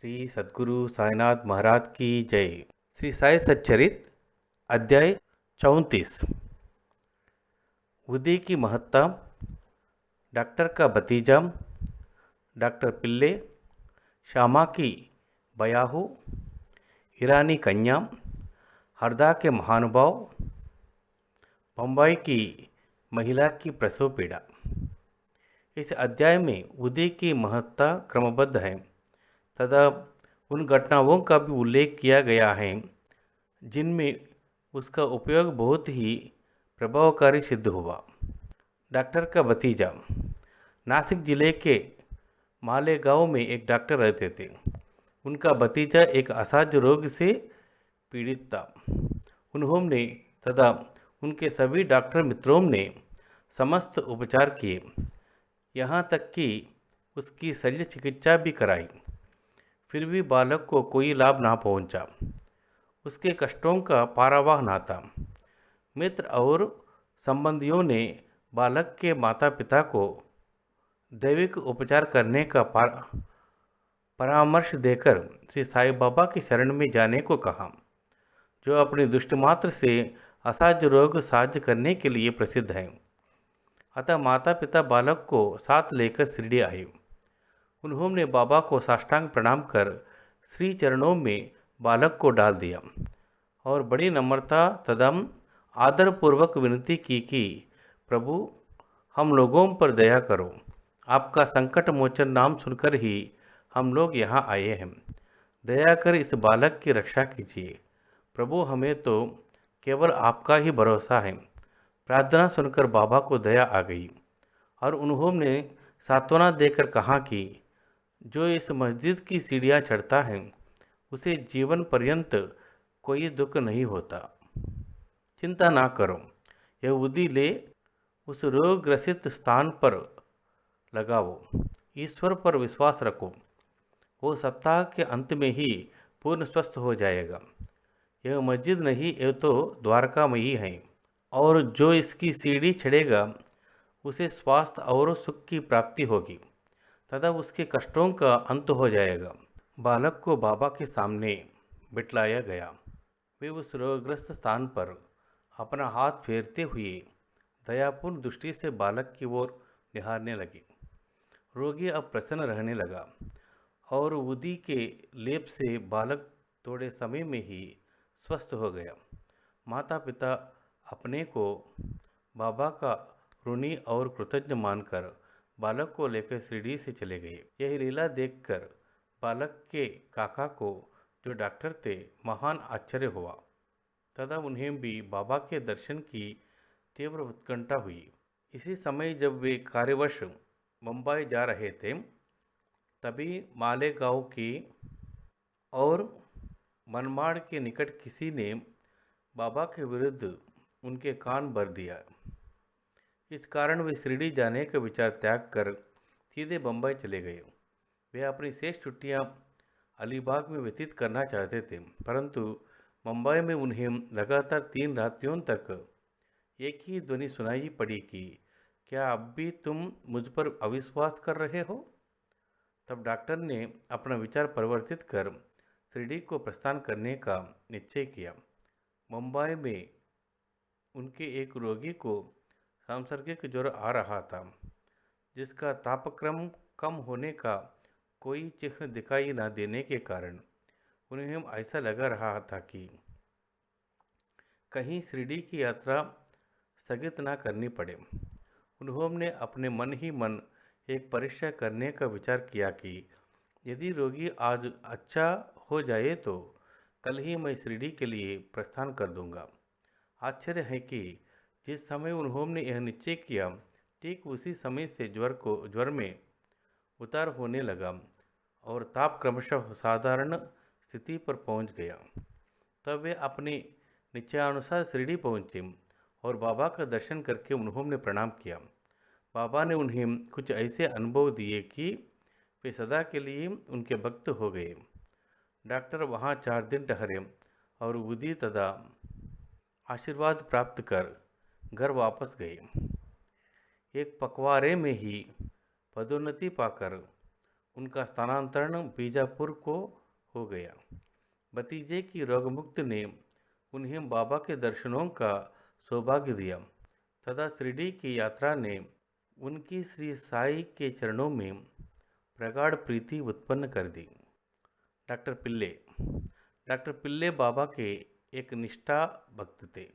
श्री सद्गुरु साईनाथ महाराज की जय। श्री साई सच्चरित अध्याय 34। उदी की महत्ता, डॉक्टर का भतीजा, डॉक्टर पिल्ले, श्यामा की बयाहू, ईरानी कन्या, हरदा के महानुभाव, बम्बई की महिला की प्रसव पीड़ा। इस अध्याय में उदी की महत्ता क्रमबद्ध है तथा उन घटनाओं का भी उल्लेख किया गया है जिनमें उसका उपयोग बहुत ही प्रभावकारी सिद्ध हुआ। डॉक्टर का भतीजा। नासिक जिले के मालेगांव में एक डॉक्टर रहते थे। उनका भतीजा एक असाध्य रोग से पीड़ित था। उन्होंने तथा उनके सभी डॉक्टर मित्रों ने समस्त उपचार किए, यहाँ तक कि उसकी शल्य चिकित्सा भी कराई, फिर भी बालक को कोई लाभ ना पहुंचा। उसके कष्टों का पारावार ना था। मित्र और संबंधियों ने बालक के माता पिता को दैविक उपचार करने का परामर्श देकर श्री साईं बाबा की शरण में जाने को कहा, जो अपने दुष्ट मात्र से असाध्य रोग साध्य करने के लिए प्रसिद्ध हैं। अतः माता पिता बालक को साथ लेकर शिरडी आए। उन्होंने बाबा को साष्टांग प्रणाम कर श्री चरणों में बालक को डाल दिया और बड़ी नम्रता तथा आदरपूर्वक विनती की कि प्रभु, हम लोगों पर दया करो। आपका संकट मोचन नाम सुनकर ही हम लोग यहाँ आए हैं। दया कर इस बालक की रक्षा कीजिए। प्रभु, हमें तो केवल आपका ही भरोसा है। प्रार्थना सुनकर बाबा को दया आ गई और उन्होंने सांत्वना देकर कहा कि जो इस मस्जिद की सीढ़ियाँ चढ़ता है उसे जीवन पर्यंत कोई दुख नहीं होता। चिंता ना करो, यह उदी ले उस रोगग्रसित स्थान पर लगाओ। ईश्वर पर विश्वास रखो, वो सप्ताह के अंत में ही पूर्ण स्वस्थ हो जाएगा। यह मस्जिद नहीं, यह तो द्वारकामयी है, और जो इसकी सीढ़ी चढ़ेगा उसे स्वास्थ्य और सुख की प्राप्ति होगी तथा उसके कष्टों का अंत हो जाएगा। बालक को बाबा के सामने बिठलाया गया। वे उस रोगग्रस्त स्थान पर अपना हाथ फेरते हुए दयापूर्ण दृष्टि से बालक की ओर निहारने लगे। रोगी अब प्रसन्न रहने लगा और उदी के लेप से बालक थोड़े समय में ही स्वस्थ हो गया। माता पिता अपने को बाबा का ऋणी और कृतज्ञ मानकर बालक को लेकर शिरडी से चले गए। यह लीला देखकर बालक के काका को, जो डॉक्टर थे, महान आश्चर्य हुआ तथा उन्हें भी बाबा के दर्शन की तीव्र उत्कंठा हुई। इसी समय जब वे कार्यवश मुंबई जा रहे थे, तभी मालेगांव की और मनमाड़ के निकट किसी ने बाबा के विरुद्ध उनके कान भर दिया। इस कारण वे शिरडी जाने का विचार त्याग कर सीधे बम्बई चले गए। वे अपनी शेष छुट्टियां अलीबाग में व्यतीत करना चाहते थे, परंतु मुंबई में उन्हें लगातार 3 रात्रियों तक एक ही ध्वनि सुनाई पड़ी कि क्या अब भी तुम मुझ पर अविश्वास कर रहे हो? तब डॉक्टर ने अपना विचार परिवर्तित कर शिरडी को प्रस्थान करने का निश्चय किया। मुंबई में उनके एक रोगी को सांसर्गिक ज्वर आ रहा था, जिसका तापक्रम कम होने का कोई चिन्ह दिखाई न देने के कारण उन्हें ऐसा लगा रहा था कि कहीं शिरडी की यात्रा स्थगित न करनी पड़े। उन्होंने अपने मन ही मन एक परीक्षा करने का विचार किया कि यदि रोगी आज अच्छा हो जाए तो कल ही मैं शिरडी के लिए प्रस्थान कर दूंगा। आश्चर्य है कि जिस समय उन्होंने यह निश्चय किया, ठीक उसी समय से ज्वर में उतार होने लगा और ताप क्रमशः साधारण स्थिति पर पहुंच गया। तब वे अपने निश्चयानुसार शिरडी पहुंचे और बाबा का दर्शन करके उन्होंने प्रणाम किया। बाबा ने उन्हें कुछ ऐसे अनुभव दिए कि वे सदा के लिए उनके भक्त हो गए। डॉक्टर वहाँ 4 दिन ठहरे और बुद्धि तथा आशीर्वाद प्राप्त कर घर वापस गए। एक पखवाड़े में ही पदोन्नति पाकर उनका स्थानांतरण बीजापुर को हो गया। भतीजे की रोगमुक्त ने उन्हें बाबा के दर्शनों का सौभाग्य दिया तथा शिरडी की यात्रा ने उनकी श्री साई के चरणों में प्रगाढ़ प्रीति उत्पन्न कर दी। डॉक्टर पिल्ले डॉक्टर पिल्ले बाबा के एक निष्ठा भक्त थे।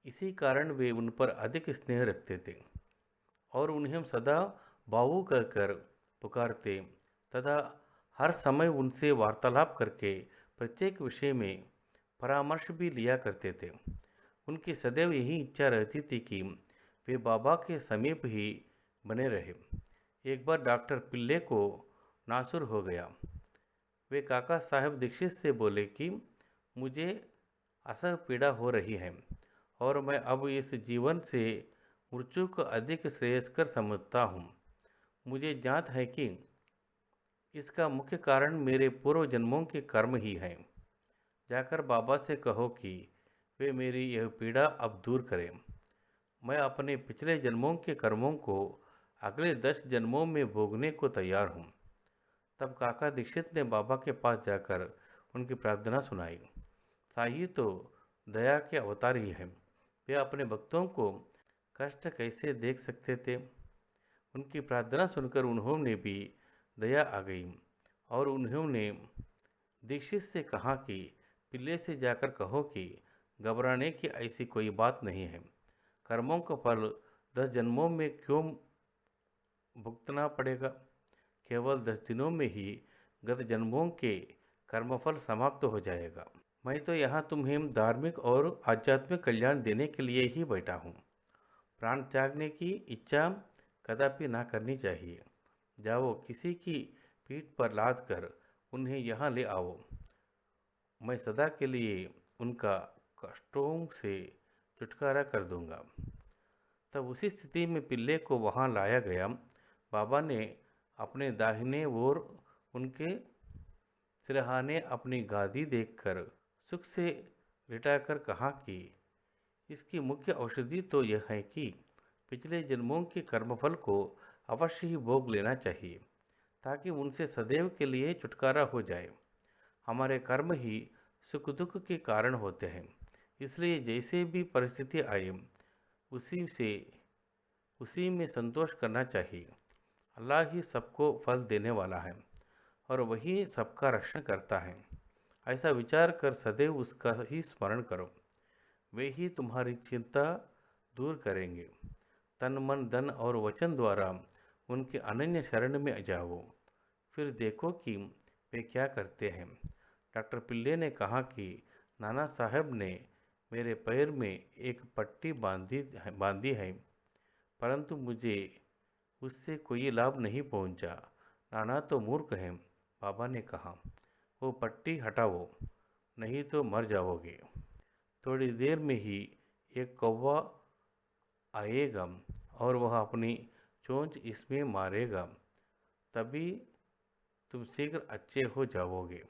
इसी कारण वे उन पर अधिक स्नेह रखते थे और उन्हें सदा बाबू कहकर पुकारते तथा हर समय उनसे वार्तालाप करके प्रत्येक विषय में परामर्श भी लिया करते थे। उनकी सदैव यही इच्छा रहती थी कि वे बाबा के समीप ही बने रहे। एक बार डॉक्टर पिल्ले को नासुर हो गया। वे काका साहब दीक्षित से बोले कि मुझे असह पीड़ा हो रही है और मैं अब इस जीवन से मृत्यु को अधिक श्रेयस्कर समझता हूँ। मुझे ज्ञात है कि इसका मुख्य कारण मेरे पूर्व जन्मों के कर्म ही हैं। जाकर बाबा से कहो कि वे मेरी यह पीड़ा अब दूर करें। मैं अपने पिछले जन्मों के कर्मों को अगले 10 जन्मों में भोगने को तैयार हूँ। तब काका दीक्षित ने बाबा के पास जाकर उनकी प्रार्थना सुनाई। साई तो दया के अवतार ही हैं। वे अपने भक्तों को कष्ट कैसे देख सकते थे। उनकी प्रार्थना सुनकर उन्होंने भी दया आ गई और उन्होंने दीक्षित से कहा कि पिल्ले से जाकर कहो कि घबराने की ऐसी कोई बात नहीं है। कर्मों का फल 10 जन्मों में क्यों भुगतना पड़ेगा। केवल 10 दिनों में ही गत जन्मों के कर्मफल समाप्त हो जाएगा। मैं तो यहाँ तुम्हें धार्मिक और आध्यात्मिक कल्याण देने के लिए ही बैठा हूँ। प्राण त्यागने की इच्छा कदापि ना करनी चाहिए। जाओ, किसी की पीठ पर लाद कर उन्हें यहाँ ले आओ। मैं सदा के लिए उनका कष्टों से छुटकारा कर दूंगा। तब उसी स्थिति में पिल्ले को वहाँ लाया गया। बाबा ने अपने दाहिने ओर उनके सिरहाने अपनी गादी देखकर सुख से लिटाकर कहा कि इसकी मुख्य औषधि तो यह है कि पिछले जन्मों के कर्मफल को अवश्य ही भोग लेना चाहिए ताकि उनसे सदैव के लिए छुटकारा हो जाए। हमारे कर्म ही सुख दुख के कारण होते हैं, इसलिए जैसे भी परिस्थिति आए उसी में संतोष करना चाहिए। अल्लाह ही सबको फल देने वाला है और वही सबका रक्षण करता है। ऐसा विचार कर सदैव उसका ही स्मरण करो। वे ही तुम्हारी चिंता दूर करेंगे। तन मन धन और वचन द्वारा उनके अनन्य शरण में जाओ, फिर देखो कि वे क्या करते हैं। डॉक्टर पिल्ले ने कहा कि नाना साहब ने मेरे पैर में एक पट्टी बांधी है, परंतु मुझे उससे कोई लाभ नहीं पहुंचा। नाना तो मूर्ख हैं। बाबा ने कहा, वो पट्टी हटाओ, नहीं तो मर जाओगे। थोड़ी देर में ही एक कौवा आएगा और वह अपनी चोंच इसमें मारेगा, तभी तुम शीघ्र अच्छे हो जाओगे।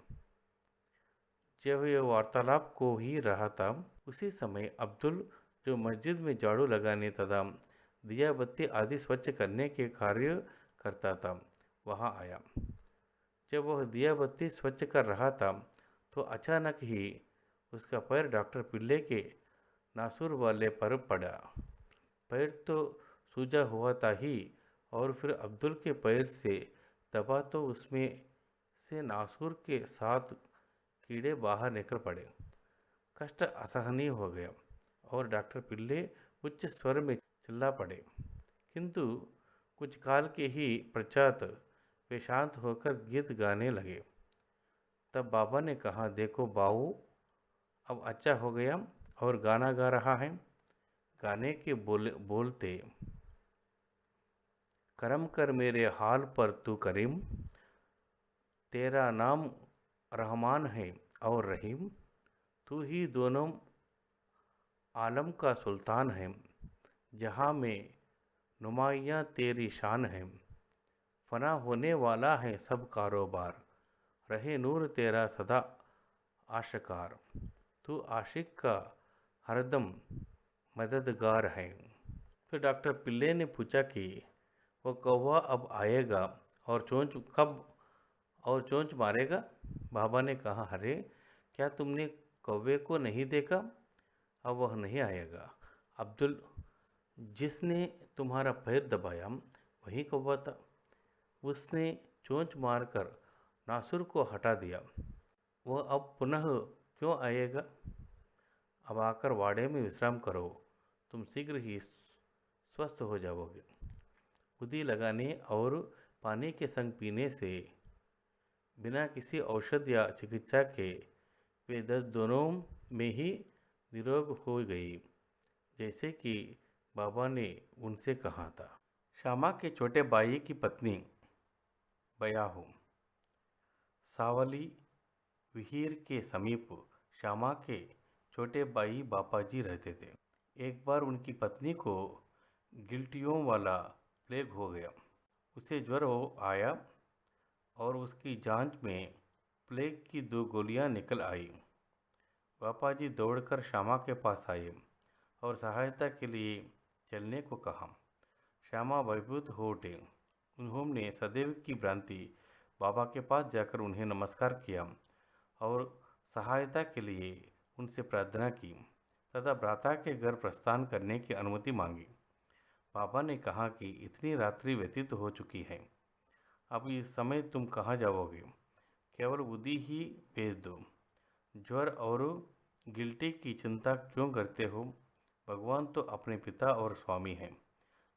जब यह वार्तालाप को ही रहा था, उसी समय अब्दुल, जो मस्जिद में झाड़ू लगाने तथा दिया बत्ती आदि स्वच्छ करने के कार्य करता था, वहाँ आया। जब वह दिया बत्ती स्वच्छ कर रहा था तो अचानक ही उसका पैर डॉक्टर पिल्ले के नासूर वाले पर पड़ा। पैर तो सूजा हुआ था ही, और फिर अब्दुल के पैर से दबा तो उसमें से नासूर के 7 कीड़े बाहर निकल पड़े। कष्ट असहनीय हो गया और डॉक्टर पिल्ले उच्च स्वर में चिल्ला पड़े, किंतु कुछ काल के ही पश्चात वे शांत होकर गीत गाने लगे। तब बाबा ने कहा, देखो बाऊ, अब अच्छा हो गया और गाना गा रहा है। गाने के बोलते, करम कर मेरे हाल पर तू करीम, तेरा नाम रहमान है और रहीम, तू ही दोनों आलम का सुल्तान है, जहाँ में नुमाइयाँ तेरी शान है, फना होने वाला है सब कारोबार, रहे नूर तेरा सदा आशिकार, तू आशिक का हरदम मददगार है। फिर डॉक्टर पिल्ले ने पूछा कि वो कौवा अब आएगा और चोंच कब और चोंच मारेगा? बाबा ने कहा, अरे क्या तुमने कौवे को नहीं देखा? अब वह नहीं आएगा। अब्दुल, जिसने तुम्हारा पैर दबाया वही कौवा था। उसने चोंच मारकर नासुर को हटा दिया। वह अब पुनः क्यों आएगा? अब आकर वाड़े में विश्राम करो, तुम शीघ्र ही स्वस्थ हो जाओगे। उदी लगाने और पानी के संग पीने से बिना किसी औषध या चिकित्सा के वे 10 दोनों में ही निरोग हो गई, जैसे कि बाबा ने उनसे कहा था। श्यामा के छोटे भाई की पत्नी बयाहू। सावली विहीर के समीप श्यामा के छोटे भाई बापाजी रहते थे। एक बार उनकी पत्नी को गिल्टियों वाला प्लेग हो गया। उसे ज्वर हो आया और उसकी जांच में प्लेग की 2 गोलियां निकल आई। बापाजी दौड़कर श्यामा के पास आए और सहायता के लिए चलने को कहा। श्यामा भयभीत हो उठे। उन्होंने सदैव की भ्रांति बाबा के पास जाकर उन्हें नमस्कार किया और सहायता के लिए उनसे प्रार्थना की तथा भ्राता के घर प्रस्थान करने की अनुमति मांगी। बाबा ने कहा कि इतनी रात्रि व्यतीत हो चुकी है, अब इस समय तुम कहाँ जाओगे? केवल उदी ही भेज दो। ज्वर और गिल्टी की चिंता क्यों करते हो? भगवान तो अपने पिता और स्वामी हैं,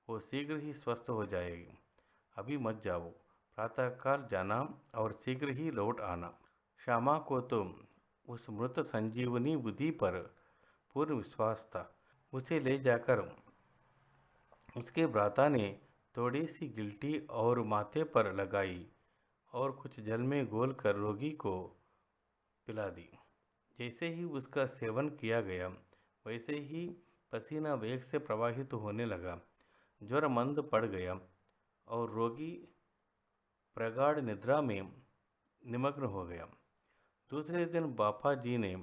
वो शीघ्र ही स्वस्थ हो जाएगी। अभी मत जाओ, प्रातःकाल जाना और शीघ्र ही लौट आना। श्यामा को तो उस मृत संजीवनी बुद्धि पर पूर्ण विश्वास था। उसे ले जाकर उसके भ्राता ने थोड़ी सी गिल्टी और माथे पर लगाई और कुछ जल में घोल कर रोगी को पिला दी। जैसे ही उसका सेवन किया गया, वैसे ही पसीना वेग से प्रवाहित होने लगा। ज्वर मंद पड़ गया और रोगी प्रगाढ़ निद्रा में निमग्न हो गया। दूसरे दिन बापा जी ने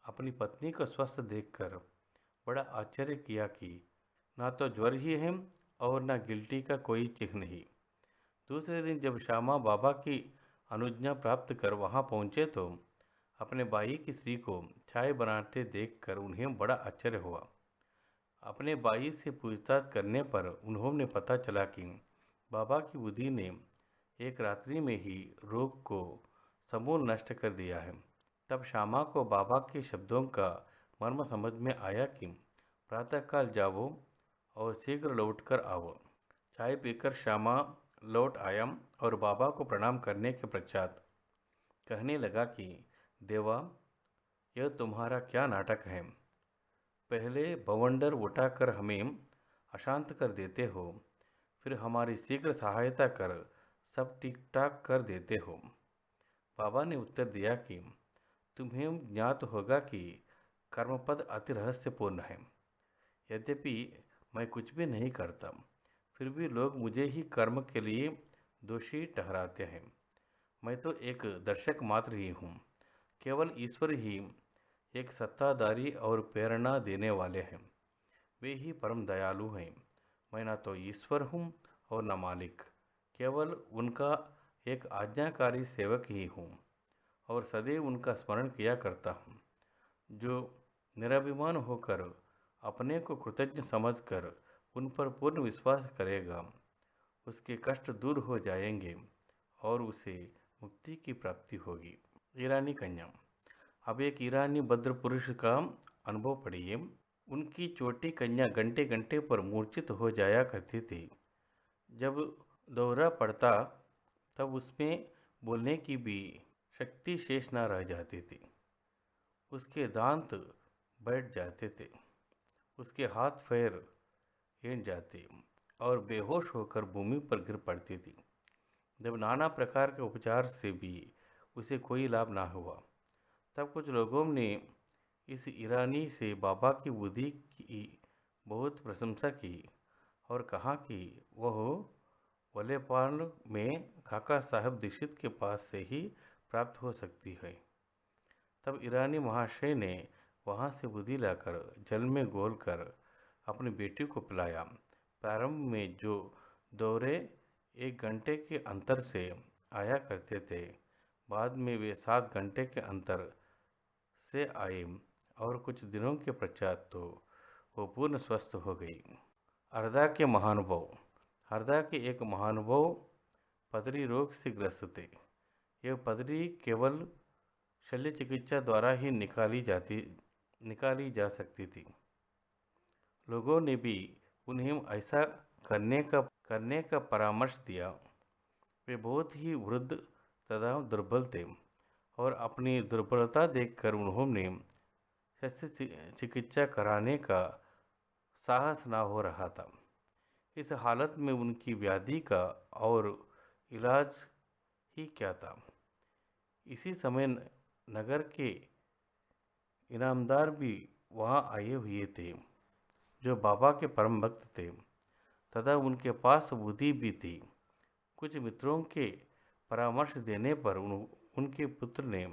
अपनी पत्नी को स्वस्थ देखकर बड़ा आश्चर्य किया कि ना तो ज्वर ही है और ना गिल्टी का कोई चिन्ह ही। दूसरे दिन जब श्यामा बाबा की अनुज्ञा प्राप्त कर वहां पहुंचे तो अपने भाई की स्त्री को चाय बनाते देखकर उन्हें बड़ा आश्चर्य हुआ। अपने भाई से पूछताछ करने पर उन्होंने पता चला कि बाबा की बुद्धि ने एक रात्रि में ही रोग को समूल नष्ट कर दिया है। तब श्यामा को बाबा के शब्दों का मर्म समझ में आया कि प्रातःकाल जाओ और शीघ्र लौटकर आओ। चाय पीकर श्यामा लौट आया और बाबा को प्रणाम करने के पश्चात कहने लगा कि देवा, यह तुम्हारा क्या नाटक है? पहले बवंडर उठाकर हमें अशांत कर देते हो, फिर हमारी शीघ्र सहायता कर सब ठीक ठाक कर देते हो। बाबा ने उत्तर दिया कि तुम्हें ज्ञात होगा कि कर्मपद अति रहस्यपूर्ण है। यद्यपि मैं कुछ भी नहीं करता, फिर भी लोग मुझे ही कर्म के लिए दोषी ठहराते हैं। मैं तो एक दर्शक मात्र ही हूँ। केवल ईश्वर ही एक सत्ताधारी और प्रेरणा देने वाले हैं। वे ही परम दयालु हैं। मैं ना तो ईश्वर हूँ और न मालिक, केवल उनका एक आज्ञाकारी सेवक ही हूँ और सदैव उनका स्मरण किया करता हूँ। जो निराभिमान होकर अपने को कृतज्ञ समझकर उन पर पूर्ण विश्वास करेगा, उसके कष्ट दूर हो जाएंगे और उसे मुक्ति की प्राप्ति होगी। ईरानी कन्या। अब एक ईरानी भद्र पुरुष का अनुभव पढ़िए। उनकी छोटी कन्या घंटे घंटे पर मूर्छित हो जाया करती थी। जब दोहरा पड़ता तब उसमें बोलने की भी शक्ति शेष न रह जाती थी। उसके दांत बैठ जाते थे, उसके हाथ पैर हिंड जाते और बेहोश होकर भूमि पर गिर पड़ती थी। जब नाना प्रकार के उपचार से भी उसे कोई लाभ ना हुआ, तब कुछ लोगों ने इस ईरानी से बाबा की बुद्धि की बहुत प्रशंसा की और कहा कि वह वलेपाल में काका साहब दीक्षित के पास से ही प्राप्त हो सकती है। तब ईरानी महाशय ने वहाँ से बुद्धि लाकर जल में घोलकर अपनी बेटी को पिलाया। प्रारंभ में जो दौरे 1 घंटे के अंतर से आया करते थे। बाद में वे 7 घंटे के अंतर से आए और कुछ दिनों के पश्चात तो वो पूर्ण स्वस्थ हो गई। हरदा के महानुभव। हरदा के एक महानुभव पथरी रोग से ग्रस्त थे। यह पथरी केवल शल्य चिकित्सा द्वारा ही निकाली जा सकती थी। लोगों ने भी उन्हें ऐसा करने का परामर्श दिया। वे बहुत ही वृद्ध तथा दुर्बल थे और अपनी दुर्बलता देखकर उन्होंने शस्त्र चिकित्सा कराने का साहस ना हो रहा था। इस हालत में उनकी व्याधि का और इलाज ही क्या था। इसी समय नगर के इनामदार भी वहाँ आए हुए थे, जो बाबा के परम भक्त थे तथा उनके पास बुद्धि भी थी। कुछ मित्रों के परामर्श देने पर उनके पुत्र ने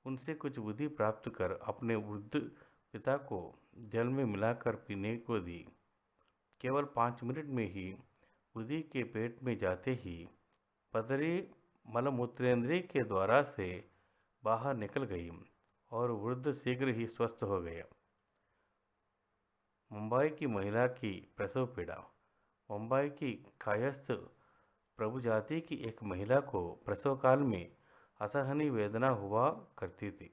उनसे कुछ बुद्धि प्राप्त कर अपने वृद्ध पिता को जल में मिलाकर पीने को दी। केवल 5 मिनट में ही बुद्धि के पेट में जाते ही पथरी मलमूत्रेंद्रिय के द्वारा से बाहर निकल गई और वृद्ध शीघ्र ही स्वस्थ हो गया। मुंबई की महिला की प्रसव पीड़ा। मुंबई की कायस्थ प्रभु जाति की एक महिला को प्रसव काल में असहनीय वेदना हुआ करती थी।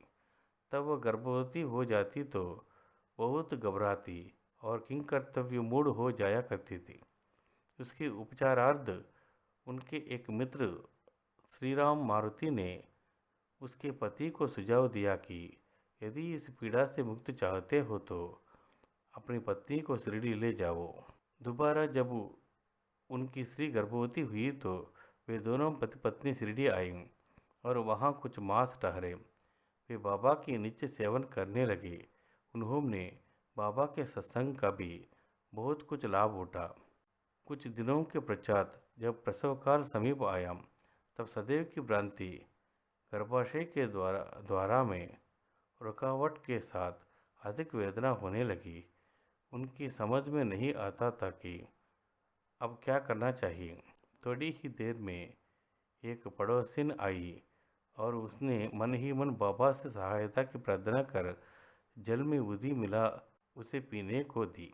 तब वह गर्भवती हो जाती तो बहुत घबराती और किंकर्तव्य मूढ़ हो जाया करती थी। उसके उपचारार्थ उनके एक मित्र श्रीराम मारुति ने उसके पति को सुझाव दिया कि यदि इस पीड़ा से मुक्ति चाहते हो तो अपनी पत्नी को शिरडी ले जाओ। दोबारा जब उनकी स्त्री गर्भवती हुई तो वे दोनों पति पत्नी शिरडी आई और वहाँ कुछ मास ठहरे। वे बाबा की नित्य सेवन करने लगे। उन्होंने बाबा के सत्संग का भी बहुत कुछ लाभ उठा। कुछ दिनों के पश्चात जब प्रसव काल समीप आया तब सदैव की भ्रांति गर्भाशय के द्वारा में रुकावट के साथ अधिक वेदना होने लगी। उनकी समझ में नहीं आता था कि अब क्या करना चाहिए। थोड़ी ही देर में एक पड़ोसिन आई और उसने मन ही मन बाबा से सहायता की प्रार्थना कर जल में बुद्धि मिला उसे पीने को दी।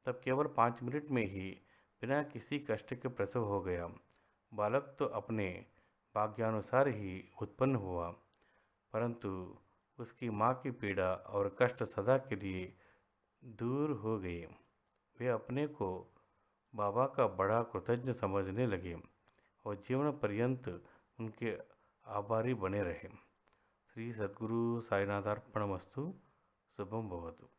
तब केवल 5 मिनट में ही बिना किसी कष्ट के प्रसव हो गया। बालक तो अपने भाग्यानुसार ही उत्पन्न हुआ, परंतु उसकी माँ की पीड़ा और कष्ट सदा के लिए दूर हो गए। वे अपने को बाबा का बड़ा कृतज्ञ समझने लगे और जीवन पर्यंत उनके आभारी बने रहे। श्री सद्गुरु साईनाथार्पणमस्तु। शुभम भवतु।